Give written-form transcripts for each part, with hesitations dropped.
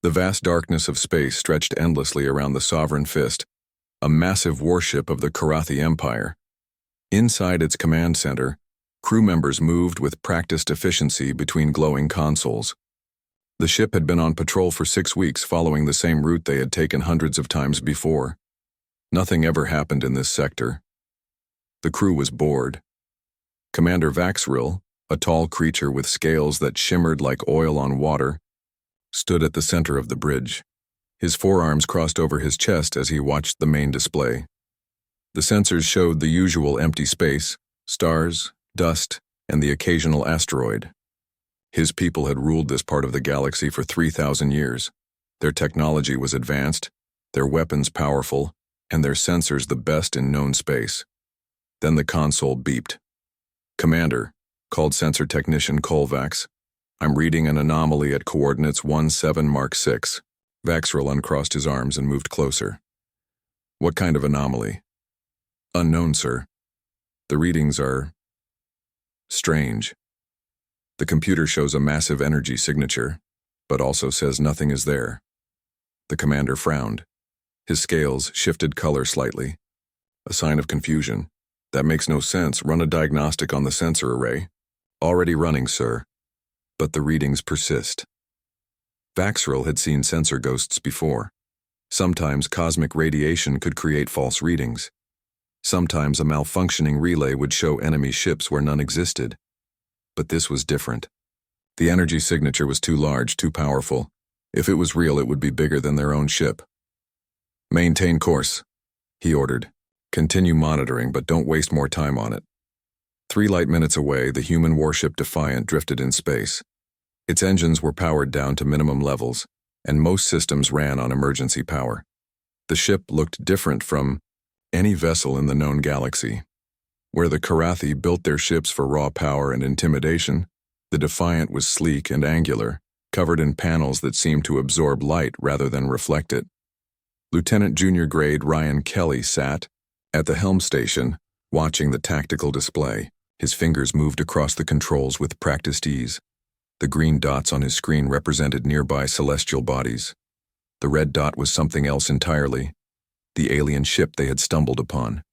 The vast darkness of space stretched endlessly around the Sovereign Fist, a massive warship of the Karathi Empire. Inside its command center, crew members moved with practiced efficiency between glowing consoles. The ship had been on patrol for 6 weeks, following the same route they had taken hundreds of times before. Nothing ever happened in this sector. The crew was bored. Commander Vaxrill, a tall creature with scales that shimmered like oil on water, stood at the center of the bridge. His forearms crossed over his chest as he watched the main display. The sensors showed the usual empty space, stars, dust, and the occasional asteroid. His people had ruled this part of the galaxy for 3,000 years. Their technology was advanced, their weapons powerful, and their sensors the best in known space. Then the console beeped. "Commander," called sensor technician Kolvax, "I'm reading an anomaly at coordinates 17 Mark 6. Vaxrill uncrossed his arms and moved closer. "What kind of anomaly?" "Unknown, sir. The readings are strange. The computer shows a massive energy signature, but also says nothing is there." The commander frowned. His scales shifted color slightly. A sign of confusion. "That makes no sense. Run a diagnostic on the sensor array." "Already running, sir." But the readings persist. Vaxrill had seen sensor ghosts before. Sometimes cosmic radiation could create false readings. Sometimes a malfunctioning relay would show enemy ships where none existed. But this was different. The energy signature was too large, too powerful. If it was real, it would be bigger than their own ship. "Maintain course," he ordered. "Continue monitoring, but don't waste more time on it." 3 light minutes away, the human warship Defiant drifted in space. Its engines were powered down to minimum levels, and most systems ran on emergency power. The ship looked different from any vessel in the known galaxy. Where the Karathi built their ships for raw power and intimidation, the Defiant was sleek and angular, covered in panels that seemed to absorb light rather than reflect it. Lieutenant Junior Grade Ryan Kelly sat at the helm station, watching the tactical display. His fingers moved across the controls with practiced ease. The green dots on his screen represented nearby celestial bodies. The red dot was something else entirely, the alien ship they had stumbled upon.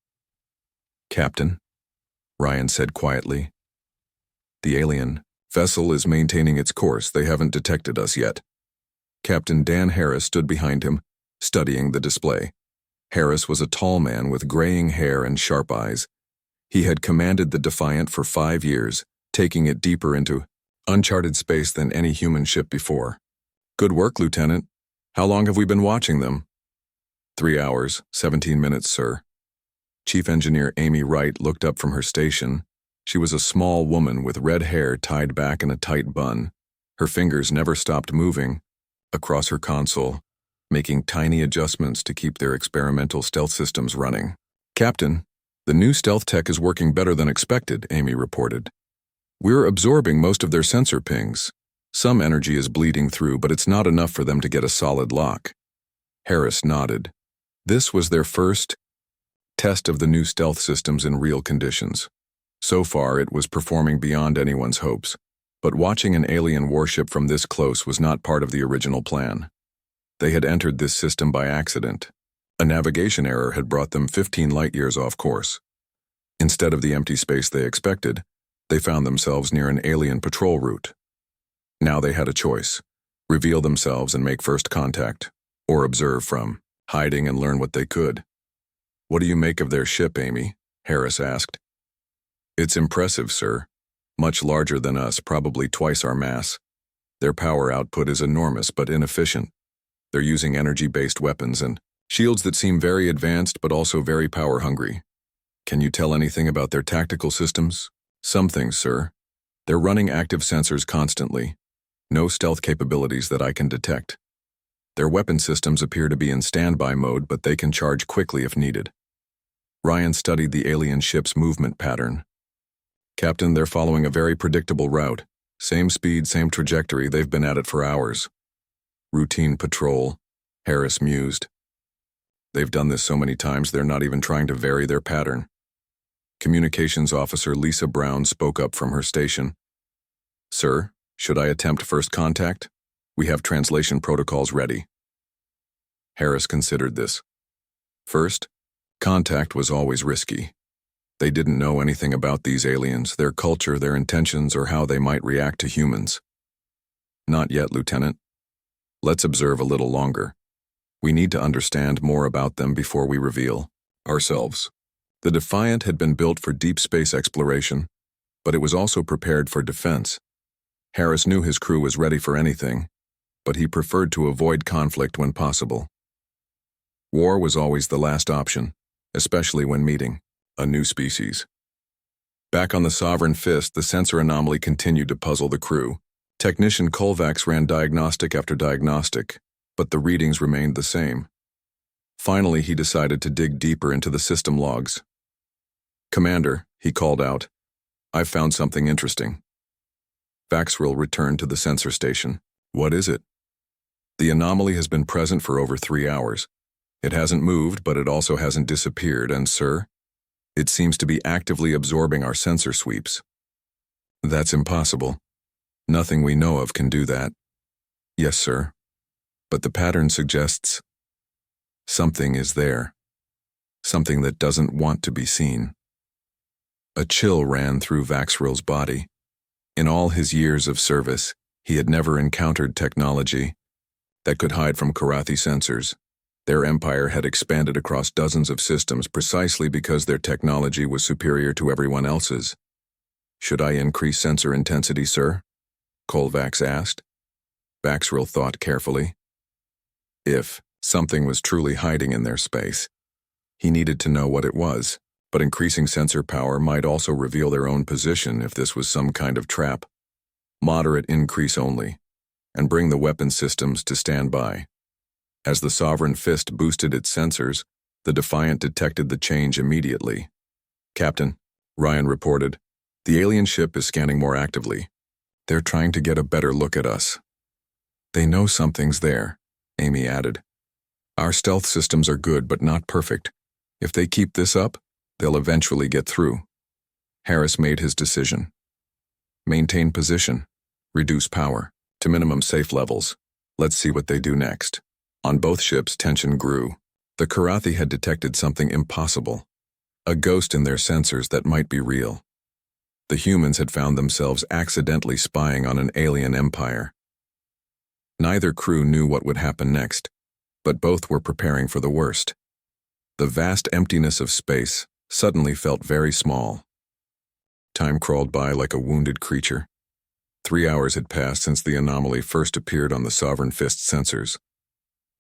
"Captain," Ryan said quietly. "The alien vessel is maintaining its course. They haven't detected us yet." Captain Dan Harris stood behind him, studying the display. Harris was a tall man with graying hair and sharp eyes. He had commanded the Defiant for 5 years, taking it deeper into uncharted space than any human ship before. "Good work, Lieutenant. How long have we been watching them?" 3 hours, 17 minutes, sir." Chief Engineer Amy Wright looked up from her station. She was a small woman with red hair tied back in a tight bun. Her fingers never stopped moving across her console, making tiny adjustments to keep their experimental stealth systems running. "Captain, the new stealth tech is working better than expected," Amy reported. "We're absorbing most of their sensor pings. Some energy is bleeding through, but it's not enough for them to get a solid lock." Harris nodded. This was their first test of the new stealth systems in real conditions. So far, it was performing beyond anyone's hopes, but watching an alien warship from this close was not part of the original plan. They had entered this system by accident. A navigation error had brought them 15 light-years off course. Instead of the empty space they expected, they found themselves near an alien patrol route. Now they had a choice: reveal themselves and make first contact, or observe from hiding and learn what they could. "What do you make of their ship, Amy?" Harris asked. "It's impressive, sir. Much larger than us, probably twice our mass. Their power output is enormous but inefficient. They're using energy-based weapons and shields that seem very advanced but also very power-hungry. Can you tell anything about their tactical systems?" "Some things, sir. They're running active sensors constantly. No stealth capabilities that I can detect. Their weapon systems appear to be in standby mode, but they can charge quickly if needed." Ryan studied the alien ship's movement pattern. "Captain, they're following a very predictable route. Same speed, same trajectory. They've been at it for hours." "Routine patrol," Harris mused. "They've done this so many times they're not even trying to vary their pattern." Communications Officer Lisa Brown spoke up from her station. "Sir, should I attempt first contact? We have translation protocols ready. Harris considered this. First, contact was always risky. They didn't know anything about these aliens, their culture, their intentions, or how they might react to humans. Not yet, Lieutenant. Let's observe a little longer. We need to understand more about them before we reveal ourselves. The Defiant had been built for deep space exploration, but it was also prepared for defense. Harris knew his crew was ready for anything, but he preferred to avoid conflict when possible. War was always the last option, especially when meeting a new species. Back on the Sovereign Fist, the sensor anomaly continued to puzzle the crew. Technician Kovacs ran diagnostic after diagnostic, but the readings remained the same. Finally, he decided to dig deeper into the system logs. "Commander," he called out, "I've found something interesting." Vaxrill returned to the sensor station. "What is it?" "The anomaly has been present for over 3 hours. It hasn't moved, but it also hasn't disappeared, and, sir, it seems to be actively absorbing our sensor sweeps." "That's impossible. Nothing we know of can do that." "Yes, sir. But the pattern suggests something is there. Something that doesn't want to be seen." A chill ran through Vaxrill's body. In all his years of service, he had never encountered technology that could hide from Karathi sensors. Their empire had expanded across dozens of systems precisely because their technology was superior to everyone else's. "Should I increase sensor intensity, sir?" Kovacs asked. Vaxrill thought carefully. If something was truly hiding in their space, he needed to know what it was, but increasing sensor power might also reveal their own position if this was some kind of trap. Moderate increase only, and bring the weapon systems to stand by. As the Sovereign Fist boosted its sensors, the Defiant detected the change immediately. "Captain," Ryan reported, "the alien ship is scanning more actively. They're trying to get a better look at us." "They know something's there," Amy added. "Our stealth systems are good but not perfect. If they keep this up, they'll eventually get through." Harris made his decision. Maintain position. Reduce power to minimum safe levels. Let's see what they do next. On both ships, tension grew. The Karathi had detected something impossible. A ghost in their sensors that might be real. The humans had found themselves accidentally spying on an alien empire. Neither crew knew what would happen next, but both were preparing for the worst. The vast emptiness of space suddenly felt very small. Time crawled by like a wounded creature. 3 hours had passed since the anomaly first appeared on the Sovereign Fist sensors.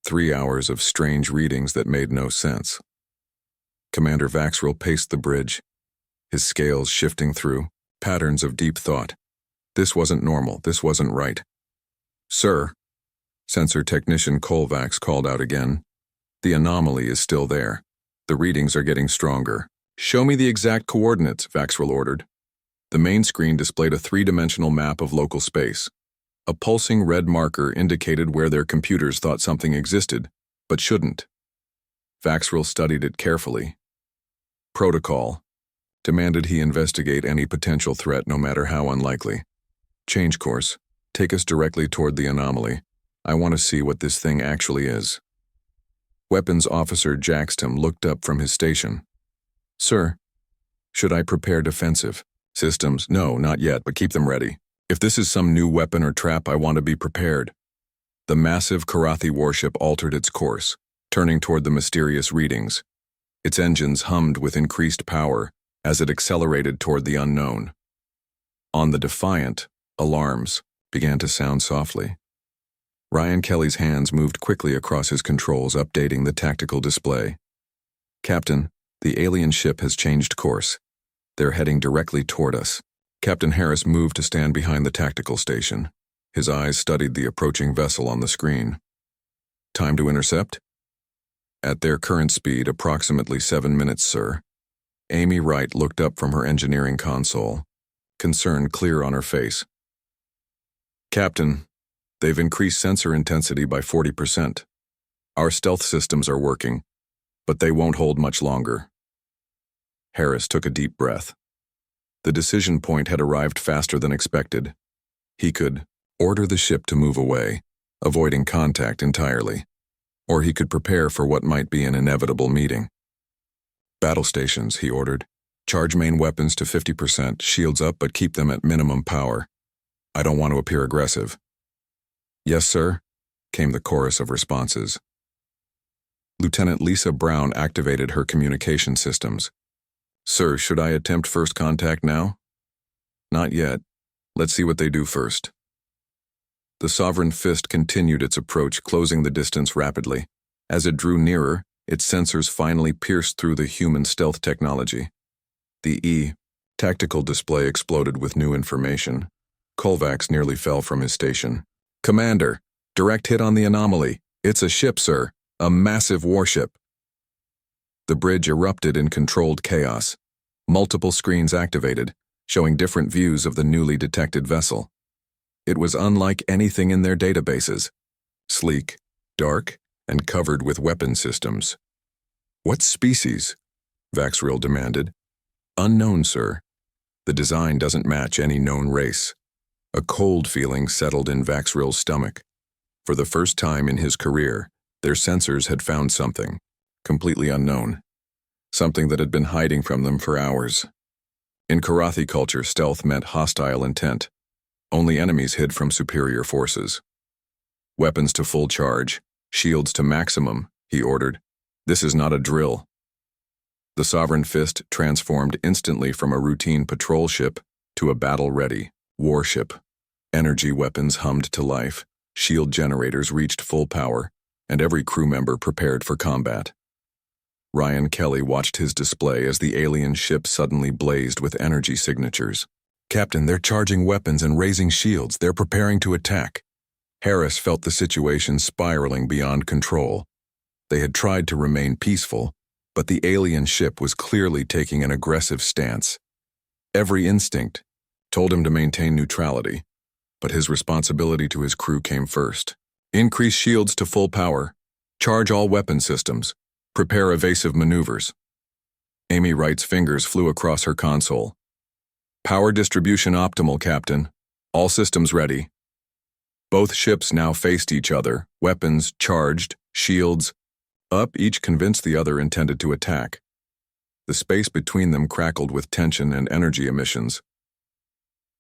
3 hours of strange readings that made no sense. Commander Vaxrill paced the bridge, his scales shifting through patterns of deep thought. This wasn't normal, this wasn't right. "Sir," Sensor Technician Kovacs called out again, "the anomaly is still there. The readings are getting stronger." "Show me the exact coordinates," Vaxrill ordered. The main screen displayed a 3-dimensional map of local space. A pulsing red marker indicated where their computers thought something existed, but shouldn't. Vaxrill studied it carefully. "Protocol," demanded he investigate any potential threat no matter how unlikely. "Change course. Take us directly toward the anomaly. I want to see what this thing actually is." Weapons Officer Jackstam looked up from his station. "Sir, should I prepare defensive systems?" "No, not yet, but keep them ready. If this is some new weapon or trap, I want to be prepared." The massive Karathi warship altered its course, turning toward the mysterious readings. Its engines hummed with increased power as it accelerated toward the unknown. On the Defiant, alarms began to sound softly. Ryan Kelly's hands moved quickly across his controls, updating the tactical display. "Captain, the alien ship has changed course. They're heading directly toward us." Captain Harris moved to stand behind the tactical station. His eyes studied the approaching vessel on the screen. "Time to intercept?" "At their current speed, approximately 7 minutes, sir." Amy Wright looked up from her engineering console, concern clear on her face. "Captain, they've increased sensor intensity by 40%. Our stealth systems are working, but they won't hold much longer." Harris took a deep breath. The decision point had arrived faster than expected. He could order the ship to move away, avoiding contact entirely. Or he could prepare for what might be an inevitable meeting. Battle stations, he ordered. Charge main weapons to 50%, shields up, but keep them at minimum power. I don't want to appear aggressive. Yes, sir, came the chorus of responses. Lieutenant Lisa Brown activated her communication systems. Sir, should I attempt first contact now? Not yet. Let's see what they do first. The Sovereign Fist continued its approach, closing the distance rapidly. As it drew nearer, its sensors finally pierced through the human stealth technology. The tactical display exploded with new information. Kovacs nearly fell from his station. Commander, direct hit on the anomaly. It's a ship, sir. A massive warship. The bridge erupted in controlled chaos. Multiple screens activated, showing different views of the newly detected vessel. It was unlike anything in their databases. Sleek, dark, and covered with weapon systems. What species? Vaxriel demanded. Unknown, sir. The design doesn't match any known race. A cold feeling settled in Vaxriel's stomach. For the first time in his career, their sensors had found something, completely unknown. Something that had been hiding from them for hours. In Karathi culture, stealth meant hostile intent. Only enemies hid from superior forces. Weapons to full charge, shields to maximum, he ordered. This is not a drill. The Sovereign Fist transformed instantly from a routine patrol ship to a battle-ready warship. Energy weapons hummed to life, shield generators reached full power, and every crew member prepared for combat. Ryan Kelly watched his display as the alien ship suddenly blazed with energy signatures. Captain, they're charging weapons and raising shields. They're preparing to attack. Harris felt the situation spiraling beyond control. They had tried to remain peaceful, but the alien ship was clearly taking an aggressive stance. Every instinct told him to maintain neutrality, but his responsibility to his crew came first. Increase shields to full power. Charge all weapon systems. Prepare evasive maneuvers. Amy Wright's fingers flew across her console. Power distribution optimal, Captain. All systems ready. Both ships now faced each other, weapons charged, shields up, each convinced the other intended to attack. The space between them crackled with tension and energy emissions.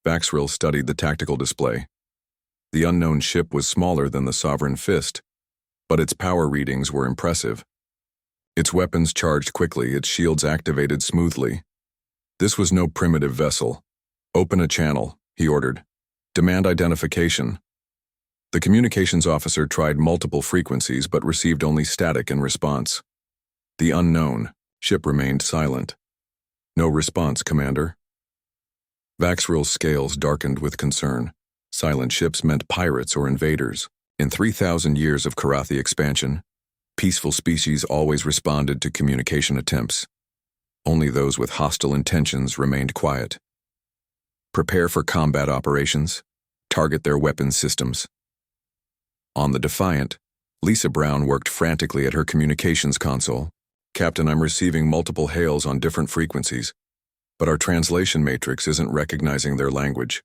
Vaxriel studied the tactical display. The unknown ship was smaller than the Sovereign Fist, but its power readings were impressive. Its weapons charged quickly, its shields activated smoothly. This was no primitive vessel. Open a channel, he ordered. Demand identification. The communications officer tried multiple frequencies but received only static in response. The unknown ship remained silent. No response, Commander. Vaxriel's scales darkened with concern. Silent ships meant pirates or invaders. In 3,000 years of Karathi expansion, peaceful species always responded to communication attempts. Only those with hostile intentions remained quiet. Prepare for combat operations. Target their weapons systems. On the Defiant, Lisa Brown worked frantically at her communications console. Captain, I'm receiving multiple hails on different frequencies, but our translation matrix isn't recognizing their language.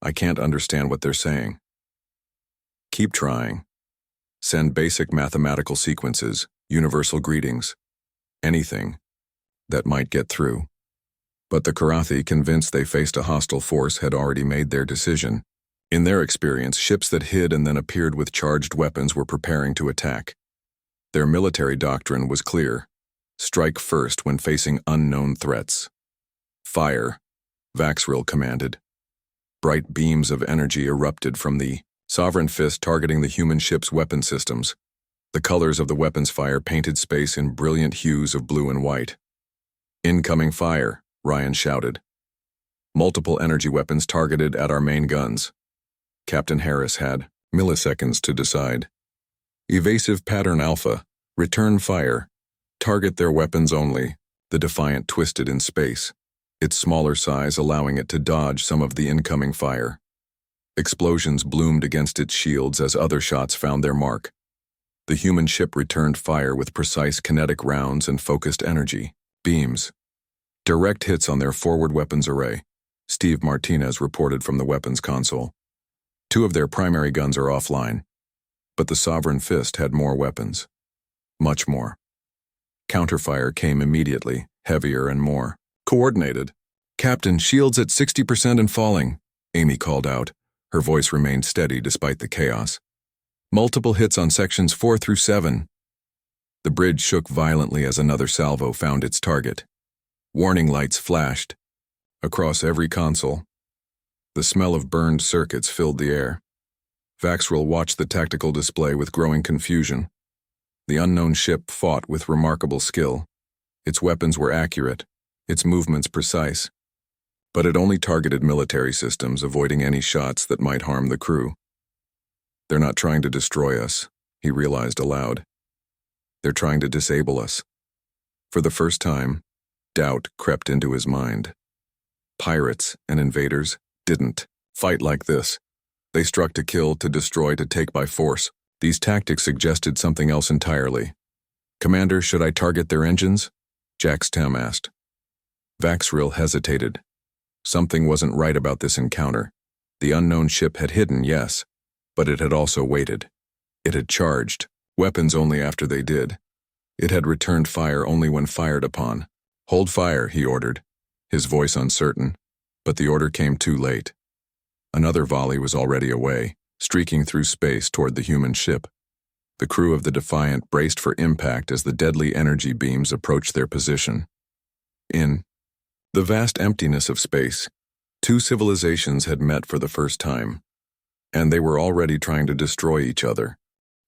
I can't understand what they're saying. Keep trying. Send basic mathematical sequences, universal greetings, anything that might get through. But the Karathi, convinced they faced a hostile force, had already made their decision. In their experience, ships that hid and then appeared with charged weapons were preparing to attack. Their military doctrine was clear. Strike first when facing unknown threats. Fire, Vaxriel commanded. Bright beams of energy erupted from the Sovereign Fist, targeting the human ship's weapon systems. The colors of the weapons fire painted space in brilliant hues of blue and white. Incoming fire, Ryan shouted. Multiple energy weapons targeted at our main guns. Captain Harris had milliseconds to decide. Evasive pattern alpha, return fire, target their weapons only. The Defiant twisted in space, its smaller size allowing it to dodge some of the incoming fire. Explosions bloomed against its shields as other shots found their mark. The human ship returned fire with precise kinetic rounds and focused energy beams. Direct hits on their forward weapons array, Steve Martinez reported from the weapons console. 2 of their primary guns are offline. But the Sovereign Fist had more weapons. Much more. Counterfire came immediately, heavier and more coordinated. "Captain, shields at 60% and falling," Amy called out. Her voice remained steady despite the chaos. "Multiple hits on sections 4 through 7. The bridge shook violently as another salvo found its target. Warning lights flashed. Across every console. The smell of burned circuits filled the air. Vaxrill watched the tactical display with growing confusion. The unknown ship fought with remarkable skill. Its weapons were accurate, its movements precise. But it only targeted military systems, avoiding any shots that might harm the crew. "They're not trying to destroy us," he realized aloud. "They're trying to disable us." For the first time, doubt crept into his mind. Pirates and invaders didn't fight like this. They struck to kill, to destroy, to take by force. These tactics suggested something else entirely. "Commander, should I target their engines?" Jax Tem asked. Vaxrill hesitated. Something wasn't right about this encounter. The unknown ship had hidden, yes, but it had also waited. It had charged weapons only after they did. It had returned fire only when fired upon. "Hold fire," he ordered, his voice uncertain, but the order came too late. Another volley was already away, streaking through space toward the human ship. The crew of the Defiant braced for impact as the deadly energy beams approached their position. In the vast emptiness of space, two civilizations had met for the first time, and they were already trying to destroy each other.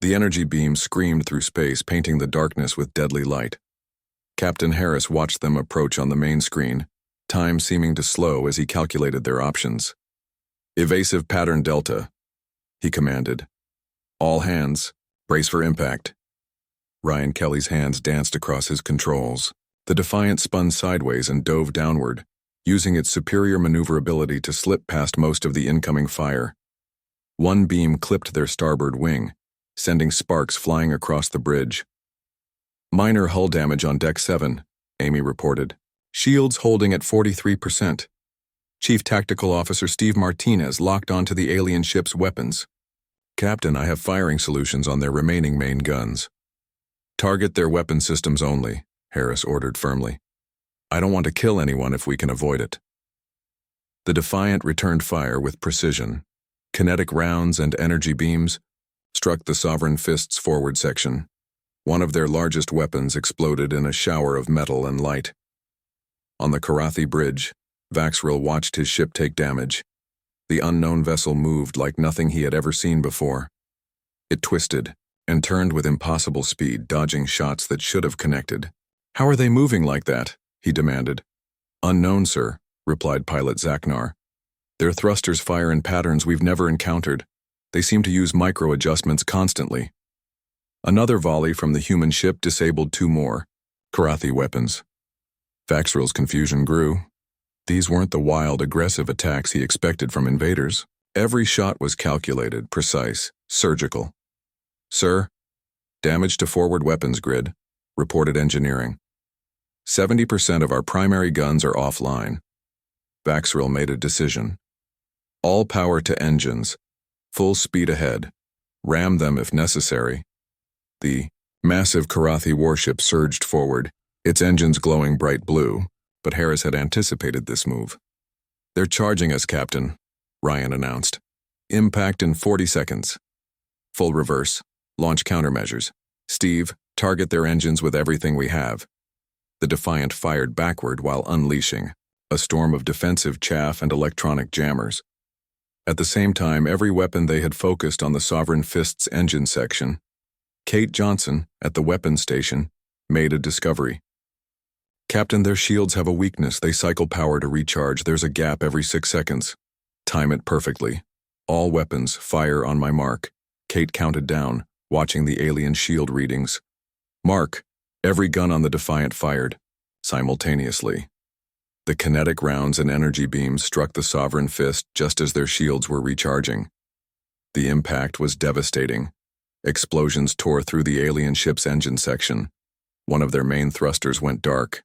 The energy beams screamed through space, painting the darkness with deadly light. Captain Harris watched them approach on the main screen, time seeming to slow as he calculated their options. "Evasive pattern Delta," he commanded. "All hands, brace for impact." Ryan Kelly's hands danced across his controls. The Defiant spun sideways and dove downward, using its superior maneuverability to slip past most of the incoming fire. One beam clipped their starboard wing, sending sparks flying across the bridge. "Minor hull damage on Deck 7, Amy reported. "Shields holding at 43%. Chief Tactical Officer Steve Martinez locked onto the alien ship's weapons. "Captain, I have firing solutions on their remaining main guns." "Target their weapon systems only," Harris ordered firmly. "I don't want to kill anyone if we can avoid it." The Defiant returned fire with precision. Kinetic rounds and energy beams struck the Sovereign Fist's forward section. One of their largest weapons exploded in a shower of metal and light. On the Karathi Bridge, Vaxrill watched his ship take damage. The unknown vessel moved like nothing he had ever seen before. It twisted and turned with impossible speed, dodging shots that should have connected. "How are they moving like that?" he demanded. "Unknown, sir," replied pilot Zaknar. "Their thrusters fire in patterns we've never encountered. They seem to use micro-adjustments constantly." Another volley from the human ship disabled two more Karathi weapons. Vaxrill's confusion grew. These weren't the wild, aggressive attacks he expected from invaders. Every shot was calculated, precise, surgical. "Sir, damage to forward weapons grid," reported engineering. 70% of our primary guns are offline." Vaxrill made a decision. "All power to engines. Full speed ahead. Ram them if necessary." The massive Karathi warship surged forward, its engines glowing bright blue, but Harris had anticipated this move. "They're charging us, Captain," Ryan announced. "Impact in 40 seconds. Full reverse. Launch countermeasures. Steve, target their engines with everything we have." The Defiant fired backward while unleashing a storm of defensive chaff and electronic jammers. At the same time, every weapon they had focused on the Sovereign Fist's engine section. Kate Johnson, at the weapons station, made a discovery. "Captain, their shields have a weakness. They cycle power to recharge. There's a gap every 6 seconds. Time it perfectly. All weapons, fire on my mark." Kate counted down, watching the alien shield readings. "Mark." Every gun on the Defiant fired, simultaneously. The kinetic rounds and energy beams struck the Sovereign Fist just as their shields were recharging. The impact was devastating. Explosions tore through the alien ship's engine section. One of their main thrusters went dark.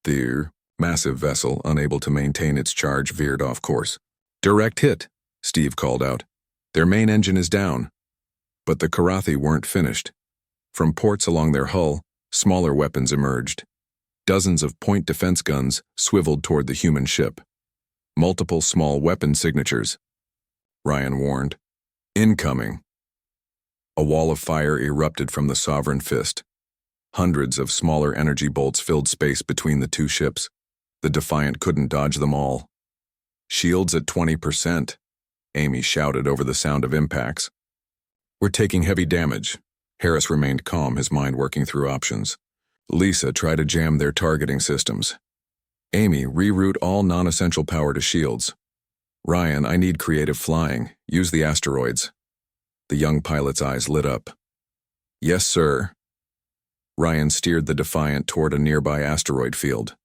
The massive vessel, unable to maintain its charge, veered off course. "Direct hit," Steve called out. "Their main engine is down." But the Karathi weren't finished. From ports along their hull, smaller weapons emerged. Dozens of point defense guns swiveled toward the human ship. Multiple small weapon signatures. Ryan warned. Incoming. A wall of fire erupted from the Sovereign Fist. Hundreds of smaller energy bolts filled space between the two ships. The Defiant couldn't dodge them all. Shields at 20%, Amy shouted over the sound of impacts. We're taking heavy damage. Harris remained calm, his mind working through options. Lisa tried to jam their targeting systems. Amy, reroute all non-essential power to shields. Ryan, I need creative flying. Use the asteroids. The young pilot's eyes lit up. Yes, sir. Ryan steered the Defiant toward a nearby asteroid field.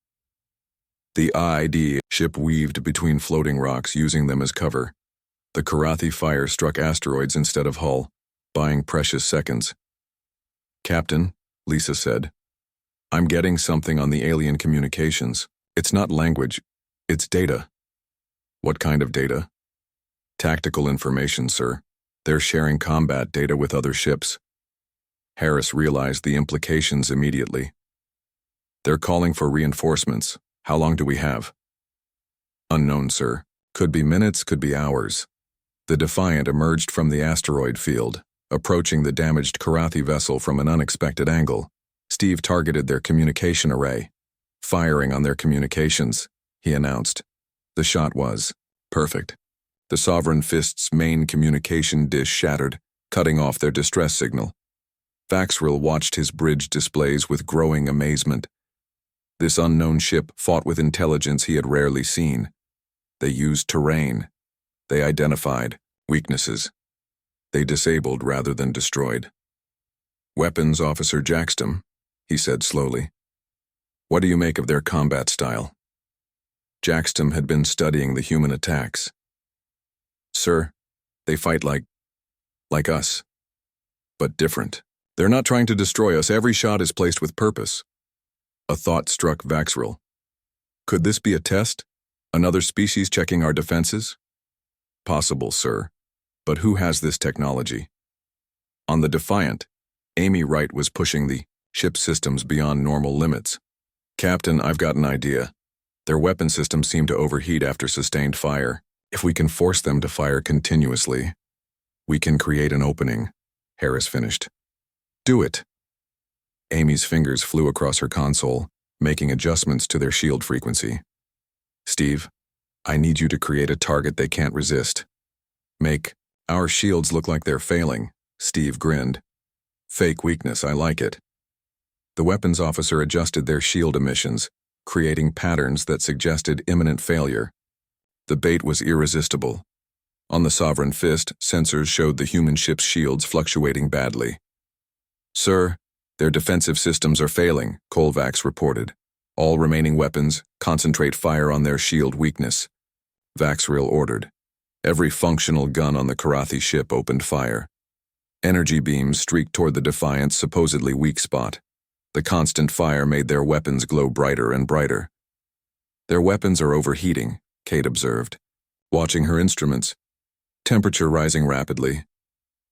The ID ship weaved between floating rocks, using them as cover. The Karathi fire struck asteroids instead of hull, buying precious seconds. Captain, Lisa said, I'm getting something on the alien communications. It's not language, it's data. What kind of data? Tactical information, sir. They're sharing combat data with other ships. Harris realized the implications immediately. They're calling for reinforcements. How long do we have? Unknown, sir. Could be minutes, could be hours. The Defiant emerged from the asteroid field, approaching the damaged Karathi vessel from an unexpected angle. Steve targeted their communication array. Firing on their communications, he announced. The shot was perfect. The Sovereign Fist's main communication dish shattered, cutting off their distress signal. Vaxrill watched his bridge displays with growing amazement. This unknown ship fought with intelligence he had rarely seen. They used terrain. They identified weaknesses. They disabled rather than destroyed. Weapons Officer Jackston, he said slowly. What do you make of their combat style? Jackston had been studying the human attacks. Sir, they fight like us, but different. They're not trying to destroy us. Every shot is placed with purpose. A thought struck Vaxrill. Could this be a test? Another species checking our defenses? Possible, sir. But who has this technology? On the Defiant, Amy Wright was pushing the ship systems beyond normal limits. Captain, I've got an idea. Their weapon systems seem to overheat after sustained fire. If we can force them to fire continuously, we can create an opening, Harris finished. Do it. Amy's fingers flew across her console, making adjustments to their shield frequency. Steve, I need you to create a target they can't resist. Make our shields look like they're failing, Steve grinned. Fake weakness, I like it. The weapons officer adjusted their shield emissions, creating patterns that suggested imminent failure. The bait was irresistible. On the Sovereign Fist, sensors showed the human ship's shields fluctuating badly. Sir, their defensive systems are failing, Colvax reported. All remaining weapons concentrate fire on their shield weakness. Vaxrill ordered. Every functional gun on the Karathi ship opened fire. Energy beams streaked toward the Defiant's supposedly weak spot. The constant fire made their weapons glow brighter and brighter. Their weapons are overheating, Kate observed, watching her instruments. Temperature rising rapidly.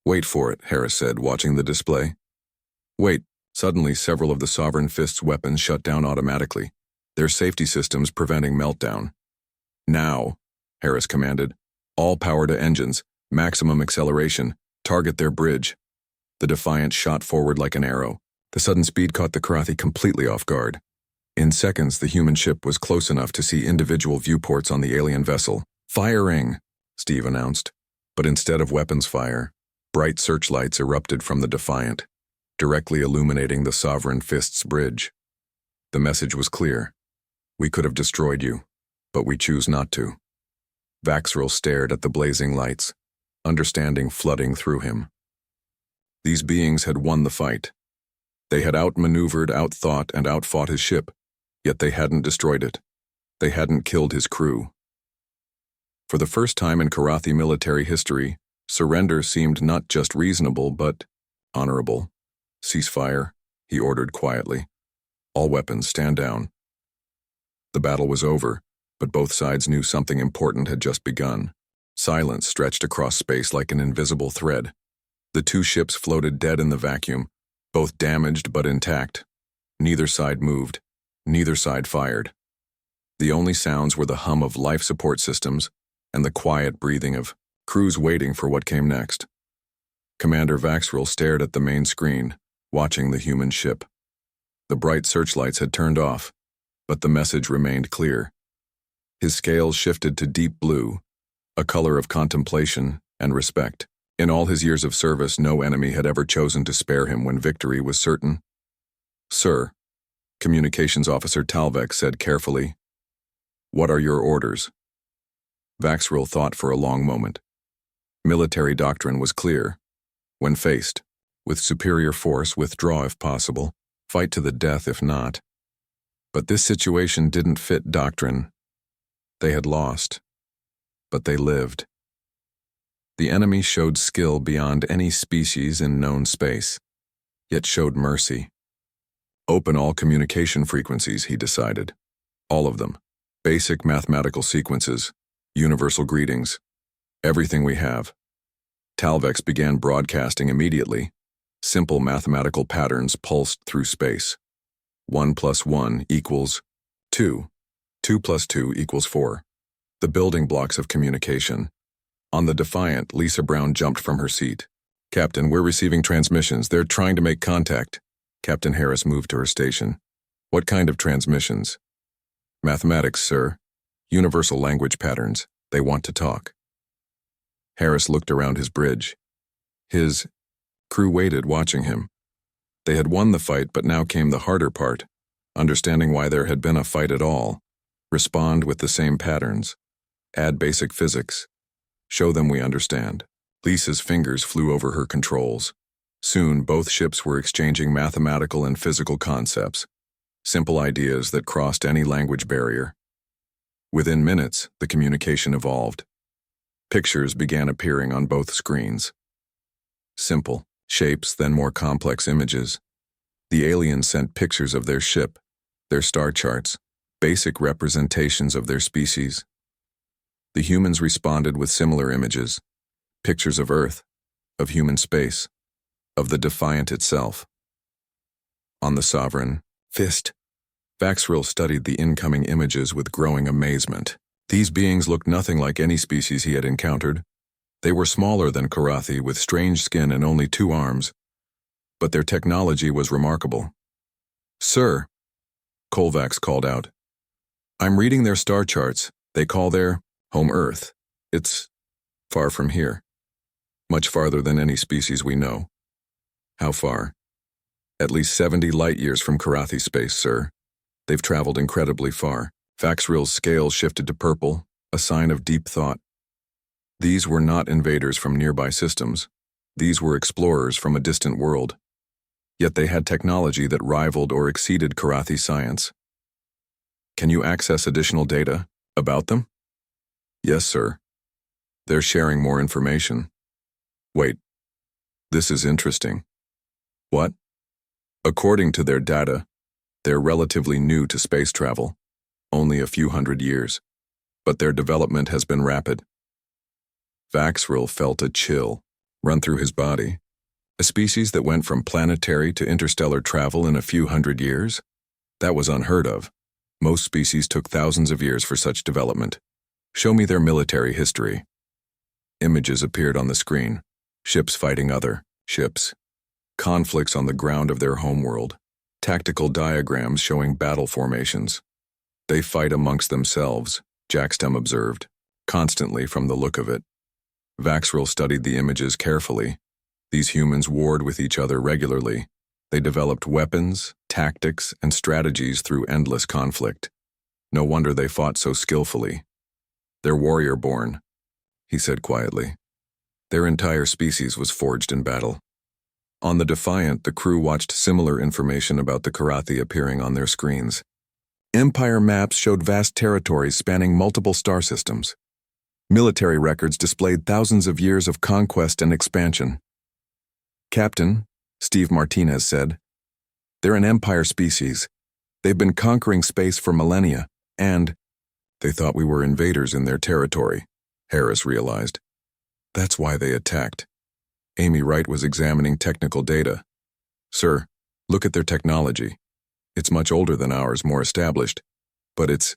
Wait for it, Harris said, watching the display. Wait. Suddenly, several of the Sovereign Fist's weapons shut down automatically, their safety systems preventing meltdown. Now, Harris commanded. All power to engines, maximum acceleration, target their bridge. The Defiant shot forward like an arrow. The sudden speed caught the Karathi completely off guard. In seconds, the human ship was close enough to see individual viewports on the alien vessel. Firing, Steve announced. But instead of weapons fire, bright searchlights erupted from the Defiant, directly illuminating the Sovereign Fist's bridge. The message was clear. We could have destroyed you, but we choose not to. Vaxrill stared at the blazing lights, understanding flooding through him. These beings had won the fight. They had outmaneuvered, outthought, and outfought his ship, yet they hadn't destroyed it. They hadn't killed his crew. For the first time in Karathi military history, surrender seemed not just reasonable, but honorable. Cease fire, he ordered quietly. All weapons stand down. The battle was over, but both sides knew something important had just begun. Silence stretched across space like an invisible thread. The two ships floated dead in the vacuum, both damaged but intact. Neither side moved. Neither side fired. The only sounds were the hum of life support systems and the quiet breathing of crews waiting for what came next. Commander Vaxrill stared at the main screen, watching the human ship. The bright searchlights had turned off, but the message remained clear. His scales shifted to deep blue, a color of contemplation and respect. In all his years of service, no enemy had ever chosen to spare him when victory was certain. "Sir," Communications Officer Talvek said carefully, "what are your orders?" Vaxrill thought for a long moment. Military doctrine was clear. When faced with superior force, withdraw if possible, fight to the death if not. But this situation didn't fit doctrine. They had lost, but they lived. The enemy showed skill beyond any species in known space, yet showed mercy. Open all communication frequencies, he decided. All of them. Basic mathematical sequences, universal greetings, everything we have. Talvex began broadcasting immediately. Simple mathematical patterns pulsed through space. 1 + 1 = 2. 2 + 2 = 4. The building blocks of communication. On the Defiant, Lisa Brown jumped from her seat. "Captain, we're receiving transmissions. They're trying to make contact." Captain Harris moved to her station. "What kind of transmissions?" "Mathematics, sir. Universal language patterns. They want to talk." Harris looked around his bridge. His crew waited, watching him. They had won the fight, but now came the harder part, understanding why there had been a fight at all. Respond with the same patterns. Add basic physics. Show them we understand. Lisa's fingers flew over her controls. Soon, both ships were exchanging mathematical and physical concepts, simple ideas that crossed any language barrier. Within minutes, the communication evolved. Pictures began appearing on both screens. Simple shapes, then more complex images. The aliens sent pictures of their ship, their star charts, basic representations of their species. The humans responded with similar images, pictures of Earth, of human space, of the Defiant itself. On the Sovereign Fist, Vaxrill studied the incoming images with growing amazement. These beings looked nothing like any species he had encountered. They were smaller than Karathi, with strange skin and only 2 arms. But their technology was remarkable. "Sir," Kolvax called out, "I'm reading their star charts. They call their home Earth. It's far from here. Much farther than any species we know." "How far?" "At least 70 light-years from Karathi space, sir. They've traveled incredibly far." Vaxrill's scales shifted to purple, a sign of deep thought. These were not invaders from nearby systems. These were explorers from a distant world. Yet they had technology that rivaled or exceeded Karathi science. "Can you access additional data about them?" "Yes, sir. They're sharing more information." "Wait. This is interesting." "What?" "According to their data, they're relatively new to space travel. Only a few hundred years. But their development has been rapid." Vaxrill felt a chill run through his body. A species that went from planetary to interstellar travel in a few hundred years? That was unheard of. Most species took thousands of years for such development. "Show me their military history." Images appeared on the screen. Ships fighting other ships. Conflicts on the ground of their homeworld. Tactical diagrams showing battle formations. "They fight amongst themselves," Jackstem observed, "constantly from the look of it." Vaxrill studied the images carefully. These humans warred with each other regularly. They developed weapons, tactics, and strategies through endless conflict. No wonder they fought so skillfully. "They're warrior-born," he said quietly. Their entire species was forged in battle. On the Defiant, the crew watched similar information about the Karathi appearing on their screens. Empire maps showed vast territories spanning multiple star systems. Military records displayed thousands of years of conquest and expansion. "Captain," Steve Martinez said, "they're an Empire species. They've been conquering space for millennia, and they thought we were invaders in their territory," Harris realized. "That's why they attacked. Amy Wright was examining technical data. Sir, look at their technology. It's much older than ours, more established, but it's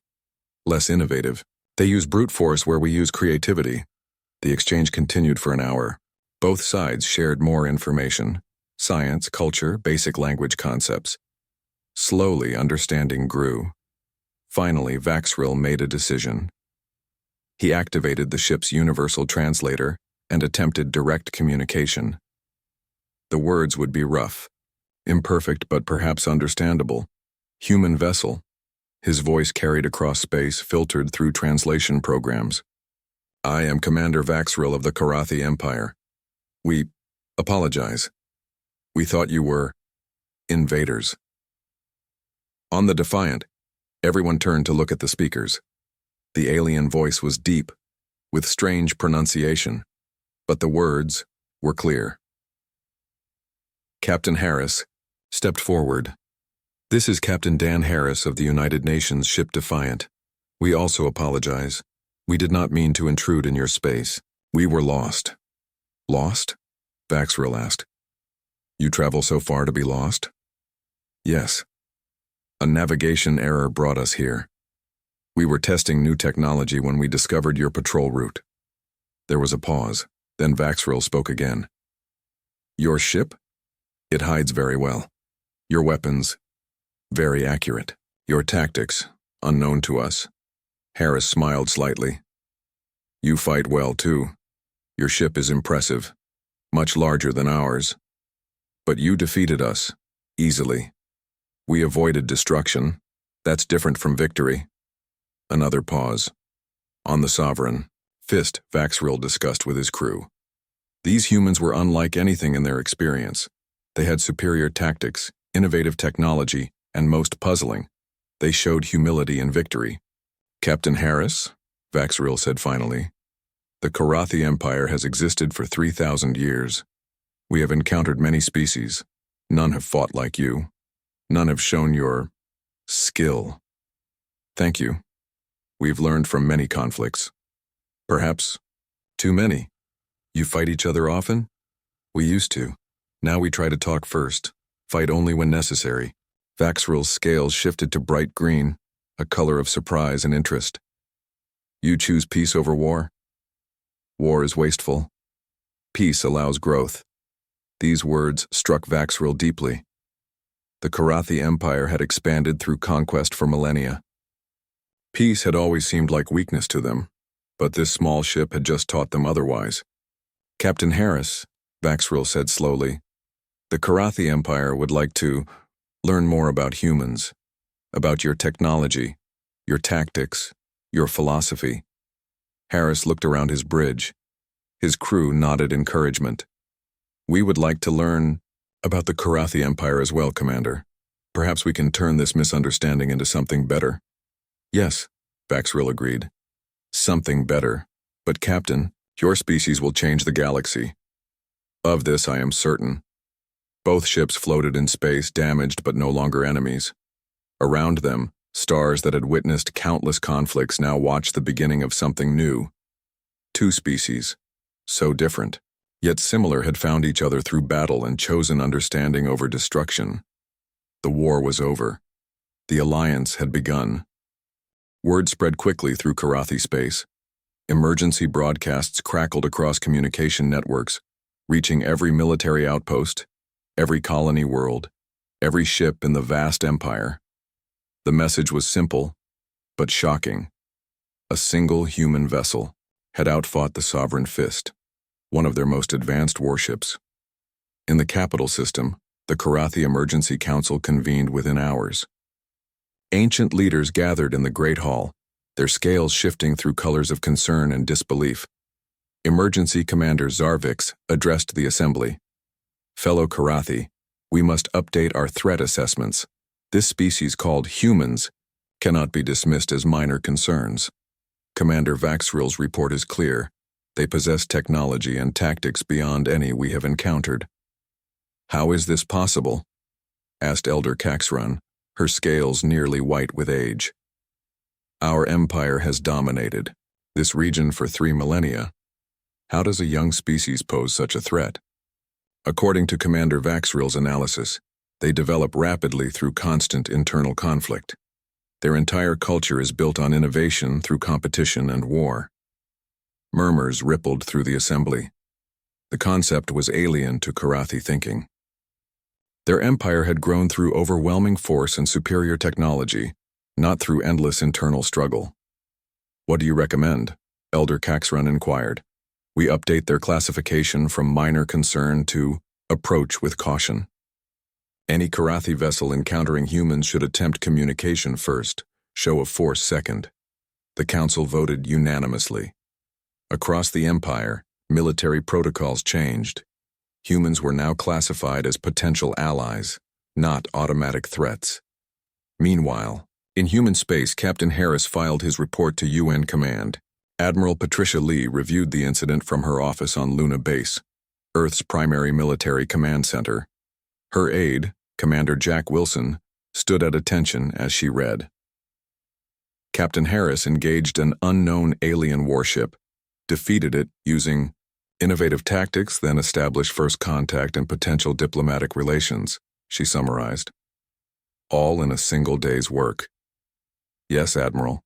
less innovative. They use brute force where we use creativity. The exchange continued for an hour. Both sides shared more information: science, culture, basic language concepts. Slowly, understanding grew. Finally, Vaxrill made a decision. He activated the ship's universal translator and attempted direct communication. The words would be rough, imperfect but perhaps understandable. Human vessel. His voice carried across space, filtered through translation programs. I am Commander Vaxrill of the Karathi Empire. We apologize. We thought you were invaders. On the Defiant, everyone turned to look at the speakers. The alien voice was deep, with strange pronunciation, but the words were clear. Captain Harris stepped forward. This is Captain Dan Harris of the United Nations ship Defiant. We also apologize. We did not mean to intrude in your space. We were lost. Lost? Vaxrill asked. You travel so far to be lost? Yes. A navigation error brought us here. We were testing new technology when we discovered your patrol route. There was a pause, then Vaxrill spoke again. Your ship? It hides very well. Your weapons? Very accurate. Your tactics? Unknown to us. Harris smiled slightly. You fight well, too. Your ship is impressive, much larger than ours. But you defeated us, easily. We avoided destruction. That's different from victory. Another pause. On the Sovereign, Fist, Vaxrill discussed with his crew. These humans were unlike anything in their experience. They had superior tactics, innovative technology, and most puzzling, they showed humility in victory. Captain Harris, Vaxrill said finally, the Karathi Empire has existed for 3,000 years. We have encountered many species. None have fought like you. None have shown your skill. Thank you. We've learned from many conflicts. Perhaps too many. You fight each other often? We used to. Now we try to talk first, fight only when necessary. Vaxrill's scales shifted to bright green, a color of surprise and interest. You choose peace over war? War is wasteful. Peace allows growth. These words struck Vaxrill deeply. The Karathi Empire had expanded through conquest for millennia. Peace had always seemed like weakness to them, but this small ship had just taught them otherwise. Captain Harris, Vaxrill said slowly, the Karathi Empire would like to learn more about humans, about your technology, your tactics, your philosophy. Harris looked around his bridge. His crew nodded encouragement. We would like to learn about the Karathi Empire as well, Commander. Perhaps we can turn this misunderstanding into something better. Yes, Vaxrill agreed. Something better. But Captain, your species will change the galaxy. Of this I am certain. Both ships floated in space, damaged but no longer enemies. Around them, stars that had witnessed countless conflicts now watched the beginning of something new. Two species, so different, yet similar, had found each other through battle and chosen understanding over destruction. The war was over. The alliance had begun. Word spread quickly through Karathi space. Emergency broadcasts crackled across communication networks, reaching every military outpost, every colony world, every ship in the vast empire. The message was simple, but shocking. A single human vessel had outfought the Sovereign Fist, one of their most advanced warships. In the capital system, the Karathi Emergency Council convened within hours. Ancient leaders gathered in the Great Hall, their scales shifting through colors of concern and disbelief. Emergency Commander Zarvix addressed the assembly. Fellow Karathi, we must update our threat assessments. This species called humans cannot be dismissed as minor concerns. Commander Vaxrill's report is clear. They possess technology and tactics beyond any we have encountered. How is this possible? Asked Elder Caxrun, her scales nearly white with age. Our empire has dominated this region for 3 millennia. How does a young species pose such a threat? According to Commander Vaxril's analysis, they develop rapidly through constant internal conflict. Their entire culture is built on innovation through competition and war. Murmurs rippled through the assembly. The concept was alien to Karathi thinking. Their empire had grown through overwhelming force and superior technology, not through endless internal struggle. "What do you recommend?" Elder Caxron inquired. "We update their classification from minor concern to approach with caution. Any Karathi vessel encountering humans should attempt communication first, show of force second." The council voted unanimously. Across the empire, military protocols changed. Humans were now classified as potential allies, not automatic threats. Meanwhile, in human space, Captain Harris filed his report to UN Command. Admiral Patricia Lee reviewed the incident from her office on Luna Base, Earth's primary military command center. Her aide, Commander Jack Wilson, stood at attention as she read. Captain Harris engaged an unknown alien warship, defeated it using innovative tactics, then established first contact and potential diplomatic relations, she summarized. All in a single day's work. Yes, Admiral.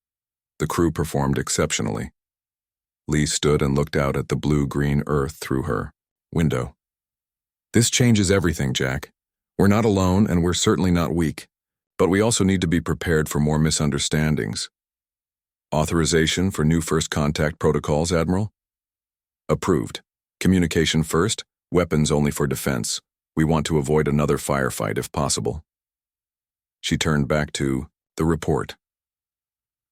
The crew performed exceptionally. Lee stood and looked out at the blue-green Earth through her window. "This changes everything, Jack. We're not alone and we're certainly not weak, but we also need to be prepared for more misunderstandings." "Authorization for new first contact protocols, Admiral?" "Approved. Communication first, weapons only for defense. We want to avoid another firefight if possible." She turned back to the report.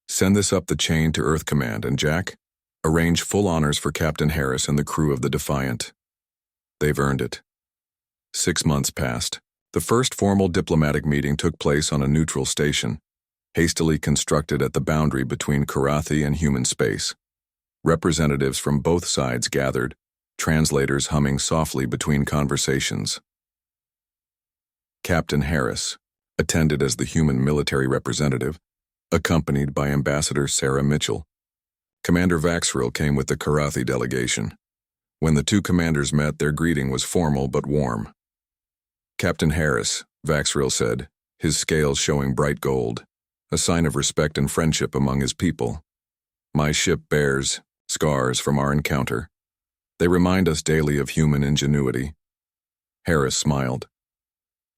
"Send this up the chain to Earth Command, and Jack, arrange full honors for Captain Harris and the crew of the Defiant. They've earned it." 6 months passed. The first formal diplomatic meeting took place on a neutral station, hastily constructed at the boundary between Karathi and human space. Representatives from both sides gathered, translators humming softly between conversations. Captain Harris attended as the human military representative, accompanied by Ambassador Sarah Mitchell. Commander Vaxril came with the Karathi delegation. When the two commanders met, their greeting was formal but warm. "Captain Harris," Vaxril said, his scales showing bright gold, a sign of respect and friendship among his people. "My ship bears scars from our encounter. They remind us daily of human ingenuity." Harris smiled.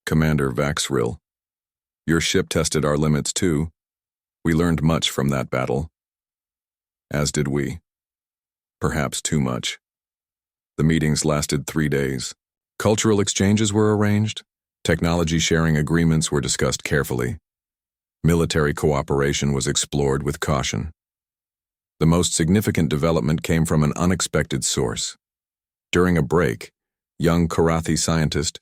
"Commander Vaxril, your ship tested our limits too. We learned much from that battle." "As did we. Perhaps too much." The meetings lasted 3 days. Cultural exchanges were arranged. Technology sharing agreements were discussed carefully. Military cooperation was explored with caution. The most significant development came from an unexpected source. During a break, young Karathi scientist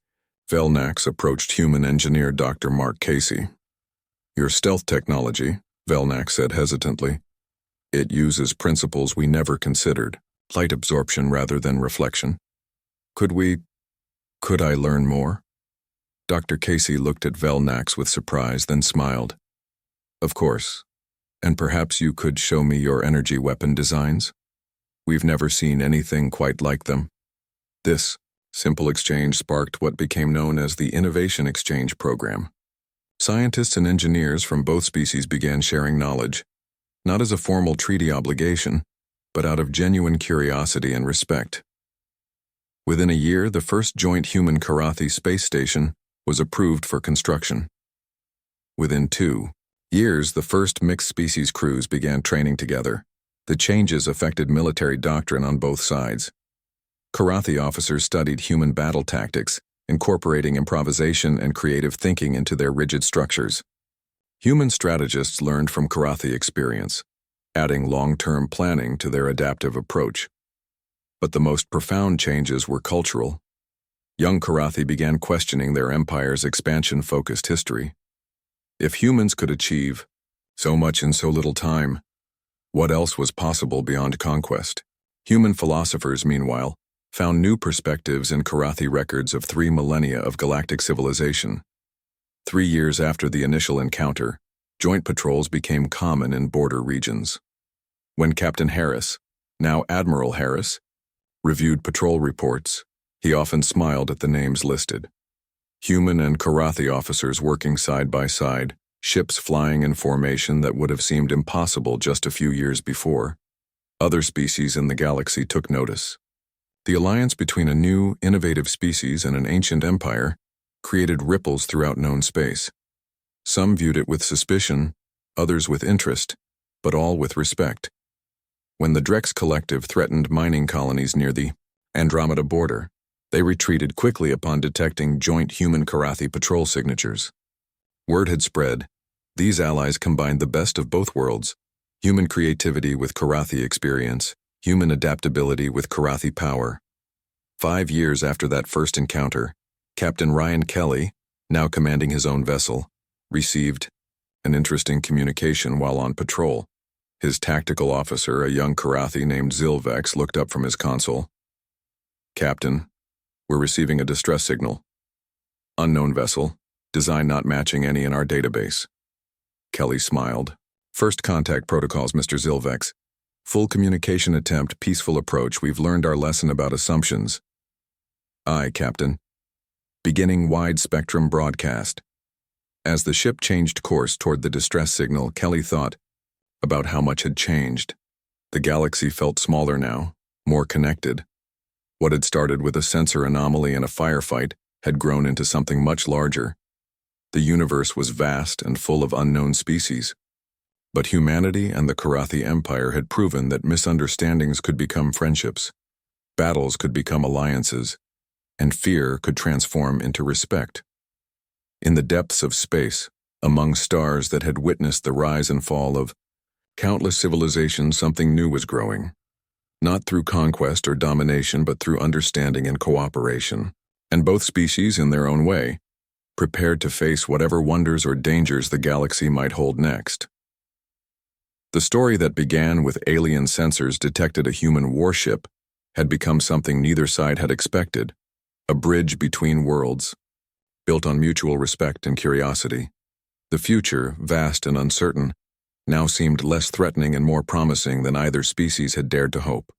Velnax approached human engineer Dr. Mark Casey. "Your stealth technology," Velnax said hesitantly. "It uses principles we never considered, light absorption rather than reflection. Could I learn more?" Dr. Casey looked at Velnax with surprise, then smiled. "Of course. And perhaps you could show me your energy weapon designs? We've never seen anything quite like them." This simple exchange sparked what became known as the Innovation Exchange Program. Scientists and engineers from both species began sharing knowledge, not as a formal treaty obligation, but out of genuine curiosity and respect. Within a year, the first joint human Karathi space station was approved for construction. Within 2 years, the first mixed-species crews began training together. The changes affected military doctrine on both sides. Karathi officers studied human battle tactics, incorporating improvisation and creative thinking into their rigid structures. Human strategists learned from Karathi experience, adding long-term planning to their adaptive approach. But the most profound changes were cultural. Young Karathi began questioning their empire's expansion-focused history. If humans could achieve so much in so little time, what else was possible beyond conquest? Human philosophers, meanwhile, found new perspectives in Karathi records of 3 millennia of galactic civilization. 3 years after the initial encounter, joint patrols became common in border regions. When Captain Harris, now Admiral Harris, reviewed patrol reports, He often smiled at the names listed. Human and Karathi officers working side by side, ships flying in formation that would have seemed impossible just a few years before. Other species in the galaxy took notice. The alliance between a new, innovative species and an ancient empire created ripples throughout known space. Some viewed it with suspicion, others with interest, but all with respect. When the Drex Collective threatened mining colonies near the Andromeda border, they retreated quickly upon detecting joint human-Karathi patrol signatures. Word had spread. These allies combined the best of both worlds, human creativity with Karathi experience, human adaptability with Karathi power. 5 years after that first encounter, Captain Ryan Kelly, now commanding his own vessel, received an interesting communication while on patrol. His tactical officer, a young Karathi named Zilvex, looked up from his console. "Captain, we're receiving a distress signal. Unknown vessel, design not matching any in our database." Kelly smiled. "First contact protocols, Mr. Zilvex. Full communication attempt, peaceful approach. We've learned our lesson about assumptions." "Aye, Captain." Beginning wide-spectrum broadcast. As the ship changed course toward the distress signal, Kelly thought about how much had changed. The galaxy felt smaller now, more connected. What had started with a sensor anomaly and a firefight had grown into something much larger. The universe was vast and full of unknown species. But humanity and the Karathi Empire had proven that misunderstandings could become friendships, battles could become alliances, and fear could transform into respect. In the depths of space, among stars that had witnessed the rise and fall of countless civilizations, something new was growing. Not through conquest or domination, but through understanding and cooperation. And both species, in their own way, prepared to face whatever wonders or dangers the galaxy might hold next. The story that began with alien sensors detected a human warship had become something neither side had expected, a bridge between worlds, built on mutual respect and curiosity. The future, vast and uncertain, now seemed less threatening and more promising than either species had dared to hope.